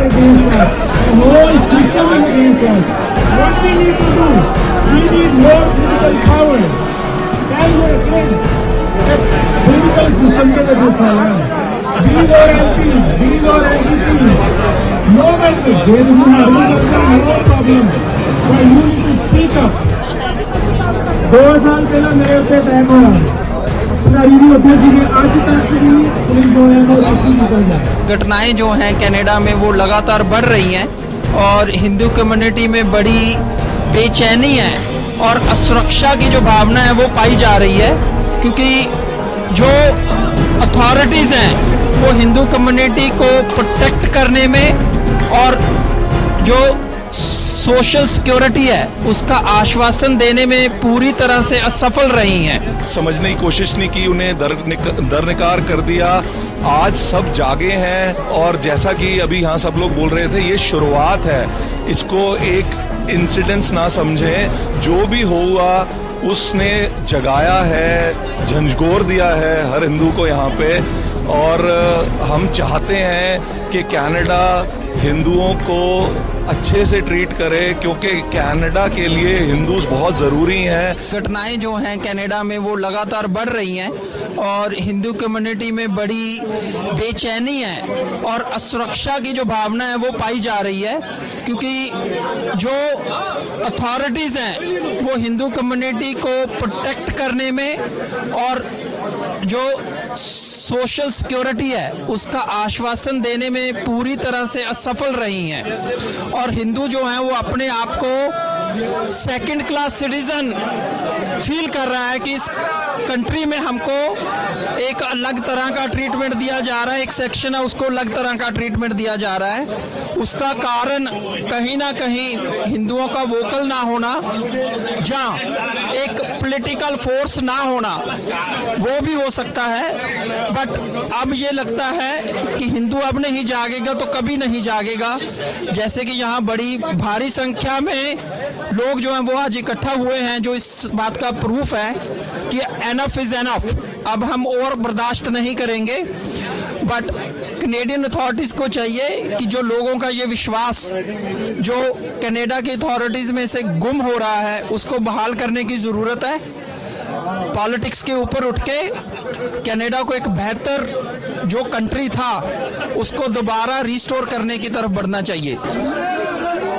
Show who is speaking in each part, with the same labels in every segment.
Speaker 1: against us. The whole system is against us. What we need to do, we need more political power. Tell your friends that political system के वजह से है. These are MPs, these are MPs. No matter, there is no problem. But you need to speak up. 2 साल पहले मेरे से तय हुआ.
Speaker 2: घटनाएं जो हैं कनाडा में वो लगातार बढ़ रही हैं और हिंदू कम्युनिटी में बड़ी बेचैनी है और असुरक्षा की जो भावना है वो पाई जा रही है, क्योंकि जो अथॉरिटीज़ हैं वो हिंदू कम्युनिटी को प्रोटेक्ट करने में और जो सोशल सिक्योरिटी है उसका आश्वासन देने में पूरी तरह से असफल रही हैं।
Speaker 3: समझने की कोशिश नहीं की, उन्हें दरनिकार कर दिया। आज सब जागे हैं और जैसा कि अभी यहाँ सब लोग बोल रहे थे, ये शुरुआत है, इसको एक इंसिडेंस ना समझें। जो भी हुआ उसने जगाया है, झंझोर दिया है हर हिंदू को यहाँ पे। और हम चाहते हैं कि कनाडा हिंदुओं को अच्छे से ट्रीट करे, क्योंकि कनाडा के लिए हिंदूज बहुत ज़रूरी हैं।
Speaker 2: घटनाएं जो हैं कनाडा में वो लगातार बढ़ रही हैं और हिंदू कम्युनिटी में बड़ी बेचैनी है और असुरक्षा की जो भावना है वो पाई जा रही है, क्योंकि जो अथॉरिटीज़ हैं वो हिंदू कम्युनिटी को प्रोटेक्ट करने में और जो सोशल सिक्योरिटी है उसका आश्वासन देने में पूरी तरह से असफल रही हैं। और हिंदू जो हैं वो अपने आप को सेकंड क्लास सिटीजन फील कर रहा है कि इस कंट्री में हमको एक अलग तरह का ट्रीटमेंट दिया जा रहा है, एक सेक्शन है उसको अलग तरह का ट्रीटमेंट दिया जा रहा है। उसका कारण कहीं ना कहीं हिंदुओं का वोकल ना होना, जहाँ एक पॉलिटिकल फोर्स ना होना, वो भी हो सकता है। बट अब ये लगता है कि हिंदू अब नहीं जागेगा तो कभी नहीं जागेगा। जैसे कि यहाँ बड़ी भारी संख्या में लोग जो हैं वो आज इकट्ठा हुए हैं, जो इस बात का प्रूफ है कि एनफ इज एनफ, अब हम और बर्दाश्त नहीं करेंगे। बट कैनेडियन अथॉरिटीज़ को चाहिए कि जो लोगों का ये विश्वास जो कनाडा की अथॉरिटीज़ में से गुम हो रहा है उसको बहाल करने की ज़रूरत है। पॉलिटिक्स के ऊपर उठ के कनाडा को एक बेहतर जो कंट्री था उसको दोबारा रिस्टोर करने की तरफ बढ़ना चाहिए।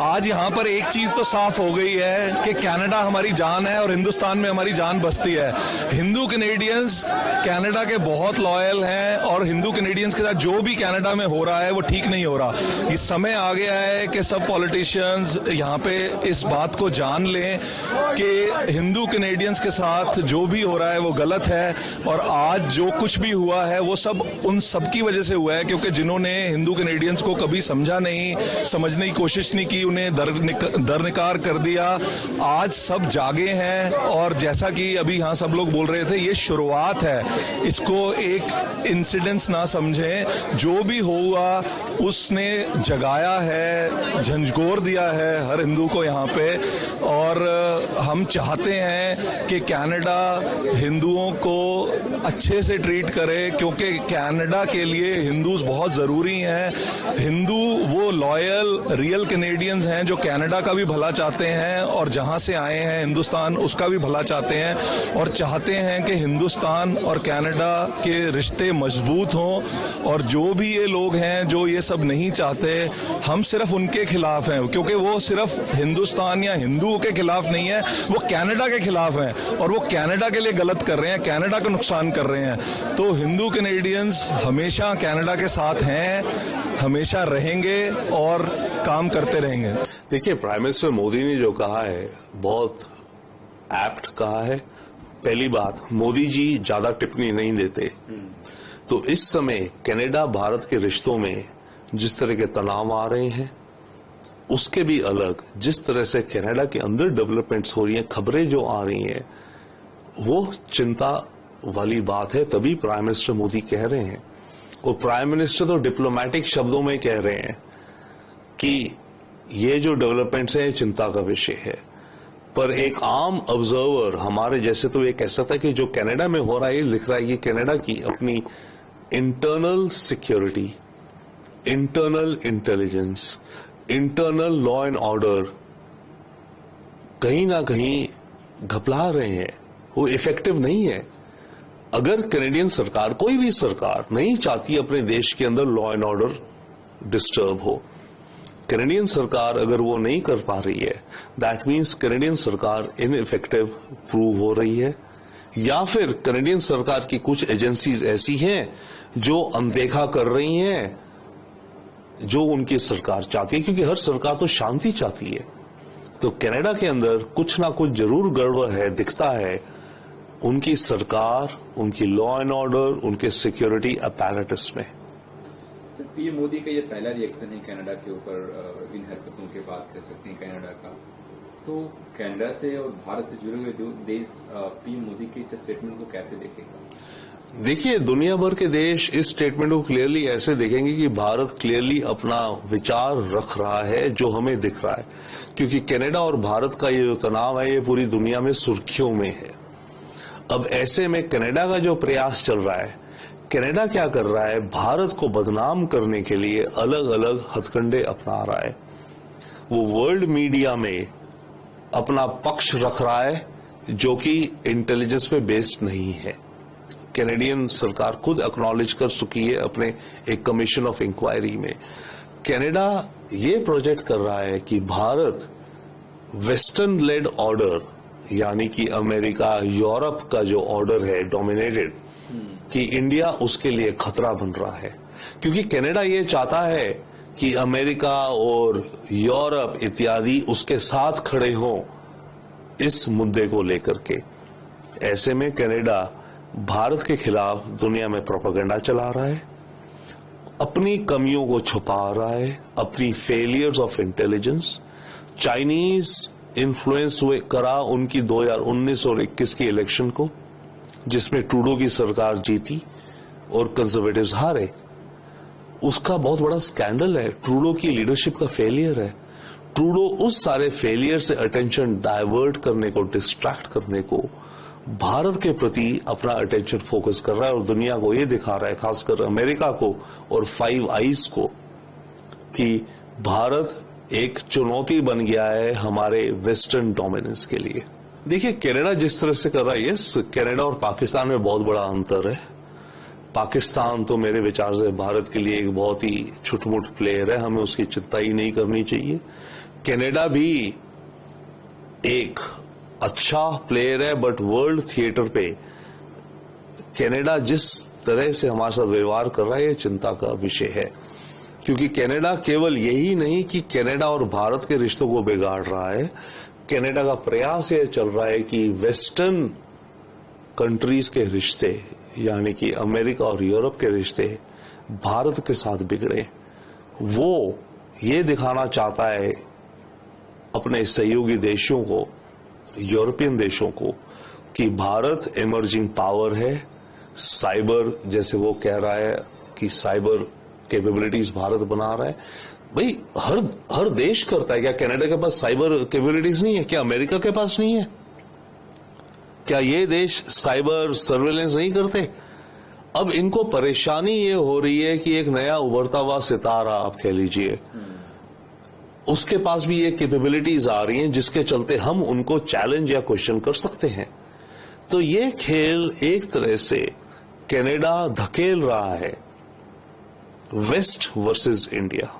Speaker 3: आज यहाँ पर एक चीज तो साफ हो गई है कि कनाडा हमारी जान है और हिंदुस्तान में हमारी जान बसती है। हिंदू कैनेडियंस कनाडा के बहुत लॉयल हैं और हिंदू कैनेडियंस के साथ जो भी कनाडा में हो रहा है वो ठीक नहीं हो रहा। इस समय आ गया है कि सब पॉलिटिशियंस यहाँ पे इस बात को जान लें कि हिंदू कैनेडियंस के साथ जो भी हो रहा है वो गलत है। और आज जो कुछ भी हुआ है वो सब उन सब की वजह से हुआ है, क्योंकि जिन्होंने हिंदू कैनेडियंस को कभी समझा नहीं, समझने की कोशिश नहीं की, उन्हें दरनिकार कर दिया। आज सब जागे हैं और जैसा कि अभी यहाँ सब लोग बोल रहे थे, ये शुरुआत है, इसको एक इंसिडेंस ना समझें। जो भी हुआ उसने जगाया है, झंझोर दिया है हर हिंदू को यहाँ पे। और हम चाहते हैं कि कनाडा हिंदुओं को अच्छे से ट्रीट करे, क्योंकि कनाडा के लिए हिंदूज बहुत ज़रूरी हैं। हिंदू वो लॉयल रियल कैनेडियंस हैं जो कनाडा का भी भला चाहते हैं और जहां से आए हैं हिंदुस्तान उसका भी भला चाहते हैं, और चाहते हैं कि हिंदुस्तान और कनाडा के रिश्ते मजबूत हों। और जो भी ये लोग हैं जो ये सब नहीं चाहते, हम सिर्फ उनके खिलाफ हैं, क्योंकि वो सिर्फ हिंदुस्तान या हिंदुओं के खिलाफ नहीं है, वो कनाडा के खिलाफ हैं और वो कनाडा के लिए गलत कर रहे हैं, कनाडा का नुकसान कर रहे हैं। तो हिंदू कैनेडियंस हमेशा कनाडा के साथ हैं, हमेशा रहेंगे और काम करते रहेंगे।
Speaker 4: देखिए, प्राइम मिनिस्टर मोदी ने जो कहा है बहुत एप्ट कहा है। पहली बात, मोदी जी ज्यादा टिप्पणी नहीं देते। तो इस समय कनाडा भारत के रिश्तों में जिस तरह के तनाव आ रहे हैं, उसके भी अलग जिस तरह से कनाडा के अंदर डेवलपमेंट्स हो रही हैं, खबरें जो आ रही हैं, वो चिंता वाली बात है। तभी प्राइम मिनिस्टर मोदी कह रहे हैं, और प्राइम मिनिस्टर तो डिप्लोमेटिक शब्दों में कह रहे हैं कि ये जो डेवलपमेंट्स हैं चिंता का विषय है। पर एक आम ऑब्जर्वर हमारे जैसे तो ये कह सकता है कि जो कनाडा में हो रहा है, ये लिख रहा है, ये कनाडा की अपनी internal security, internal intelligence, internal law and order कहीं ना कहीं घपला रहे हैं, वो इफेक्टिव नहीं है। अगर कैनेडियन सरकार, कोई भी सरकार नहीं चाहती अपने देश के अंदर लॉ एंड ऑर्डर डिस्टर्ब हो, कैनेडियन सरकार अगर वो नहीं कर पा रही है, दैट मीन्स कैनेडियन सरकार इनइफेक्टिव प्रूव हो रही है, या फिर कैनेडियन सरकार की कुछ एजेंसीज ऐसी हैं जो अनदेखा कर रही हैं जो उनकी सरकार चाहती है, क्योंकि हर सरकार तो शांति चाहती है। तो कनाडा के अंदर कुछ ना कुछ जरूर गड़बड़ है, दिखता है उनकी सरकार, उनकी लॉ एंड ऑर्डर, उनके सिक्योरिटी अपैरेटस में।
Speaker 5: सर, पीएम मोदी का ये पहला रिएक्शन है कनाडा के ऊपर इन हरकतों के बाद, कह सकते हैं कनाडा का। तो कनाडा से और भारत से जुड़े हुए देश पीएम मोदी के इस स्टेटमेंट को कैसे देखेगा?
Speaker 4: देखिए, दुनिया भर के देश इस स्टेटमेंट को क्लियरली ऐसे देखेंगे कि भारत क्लियरली अपना विचार रख रहा है जो हमें दिख रहा है, क्योंकि कनाडा और भारत का ये जो तनाव है ये पूरी दुनिया में सुर्खियों में है। अब ऐसे में कनाडा का जो प्रयास चल रहा है, कनाडा क्या कर रहा है, भारत को बदनाम करने के लिए अलग अलग हथकंडे अपना रहा है। वो वर्ल्ड मीडिया में अपना पक्ष रख रहा है जो कि इंटेलिजेंस पे बेस्ड नहीं है। कैनेडियन सरकार खुद एक्नॉलेज कर चुकी है अपने एक कमीशन ऑफ इंक्वायरी में। कनाडा ये प्रोजेक्ट कर रहा है कि भारत वेस्टर्न लेड ऑर्डर, यानी कि अमेरिका यूरोप का जो ऑर्डर है डोमिनेटेड, कि इंडिया उसके लिए खतरा बन रहा है, क्योंकि कनाडा ये चाहता है कि अमेरिका और यूरोप इत्यादि उसके साथ खड़े हों इस मुद्दे को लेकर के। ऐसे में कनाडा भारत के खिलाफ दुनिया में प्रोपेगेंडा चला रहा है, अपनी कमियों को छुपा रहा है, अपनी failures of intelligence. Chinese influence हुए करा उनकी 2019 और 21 की इलेक्शन को, जिसमें ट्रूडो की सरकार जीती और कंजर्वेटिव्स हारे। उसका बहुत बड़ा स्कैंडल है, ट्रूडो की लीडरशिप का फेलियर है। ट्रूडो उस सारे फेलियर से अटेंशन डाइवर्ट करने को, डिस्ट्रैक्ट करने को, भारत के प्रति अपना अटेंशन फोकस कर रहा है और दुनिया को ये दिखा रहा है, खासकर अमेरिका को और फाइव आइज को, कि भारत एक चुनौती बन गया है हमारे वेस्टर्न डोमिनेंस के लिए। देखिए, कनाडा जिस तरह से कर रहा है, यस, कनाडा और पाकिस्तान में बहुत बड़ा अंतर है। पाकिस्तान तो मेरे विचार से भारत के लिए एक बहुत ही छुटमुट प्लेयर है, हमें उसकी चिंता ही नहीं करनी चाहिए। कनाडा भी एक अच्छा प्लेयर है, बट वर्ल्ड थिएटर पे कनाडा जिस तरह से हमारे साथ व्यवहार कर रहा है ये चिंता का विषय है, क्योंकि कनाडा केवल यही नहीं कि कनाडा और भारत के रिश्तों को बिगाड़ रहा है, कनाडा का प्रयास ये चल रहा है कि वेस्टर्न कंट्रीज के रिश्ते, यानी कि अमेरिका और यूरोप के रिश्ते भारत के साथ बिगड़े। वो ये दिखाना चाहता है अपने सहयोगी देशों को, यूरोपियन देशों को, कि भारत इमर्जिंग पावर है। साइबर, जैसे वो कह रहा है कि साइबर कैपेबिलिटीज भारत बना रहा है। भाई, हर देश करता है। क्या कनाडा के पास साइबर कैपेबिलिटीज नहीं है? क्या अमेरिका के पास नहीं है? क्या ये देश साइबर सर्वेलेंस नहीं करते? अब इनको परेशानी ये हो रही है कि एक नया उभरता हुआ सितारा, आप कह लीजिए, उसके पास भी ये कैपेबिलिटीज आ रही हैं जिसके चलते हम उनको चैलेंज या क्वेश्चन कर सकते हैं। तो ये खेल एक तरह से कनाडा धकेल रहा है वेस्ट वर्सेस इंडिया।